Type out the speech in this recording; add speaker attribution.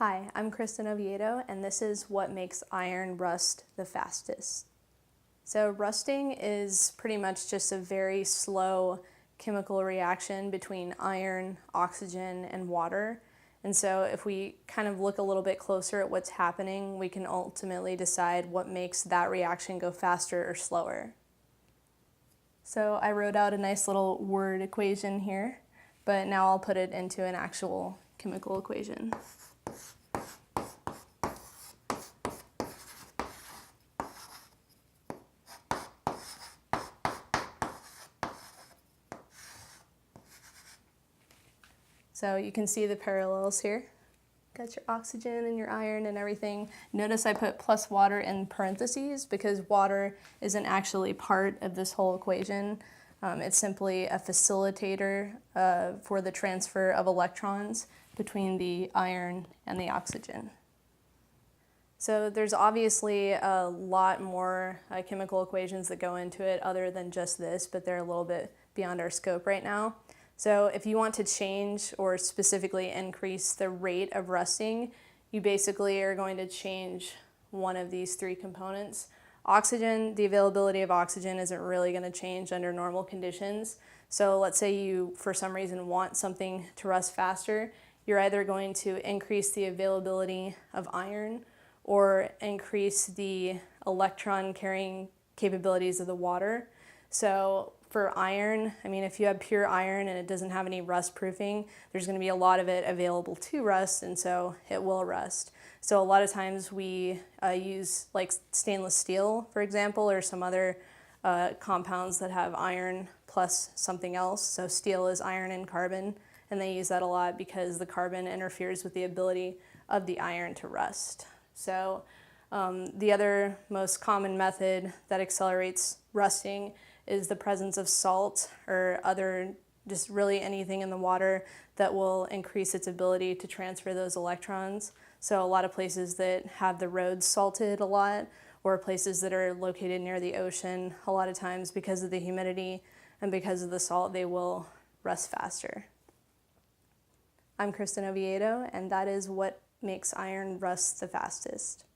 Speaker 1: Hi, I'm Kristin Oviedo, and this is what makes iron rust the fastest. So rusting is pretty much just a very slow chemical reaction between iron, oxygen, and water. And so if we kind of look a little bit closer at what's happening, we can ultimately decide what makes that reaction go faster or slower. So I wrote out a nice little word equation here, but now I'll put it into an actual chemical equation. So you can see the parallels here. Got your oxygen and your iron and everything. Notice I put plus water in parentheses because water isn't actually part of this whole equation. It's simply a facilitator for the transfer of electrons between the iron and the oxygen. So there's obviously a lot more chemical equations that go into it other than just this, but they're a little bit beyond our scope right now. So if you want to change or specifically increase the rate of rusting, you basically are going to change one of these three components. Oxygen, the availability of oxygen isn't really going to change under normal conditions. So let's say you, for some reason, want something to rust faster, you're either going to increase the availability of iron or increase the electron carrying capabilities of the water. So for iron, if you have pure iron and it doesn't have any rust proofing, there's going to be a lot of it available to rust, and so it will rust. So a lot of times we use like stainless steel, for example, or some other compounds that have iron plus something else. So steel is iron and carbon, and they use that a lot because the carbon interferes with the ability of the iron to rust. So the other most common method that accelerates rusting is the presence of salt or other, just really anything in the water that will increase its ability to transfer those electrons. So a lot of places that have the roads salted a lot, or places that are located near the ocean, a lot of times because of the humidity and because of the salt, they will rust faster. I'm Kristin Oviedo, and that is what makes iron rust the fastest.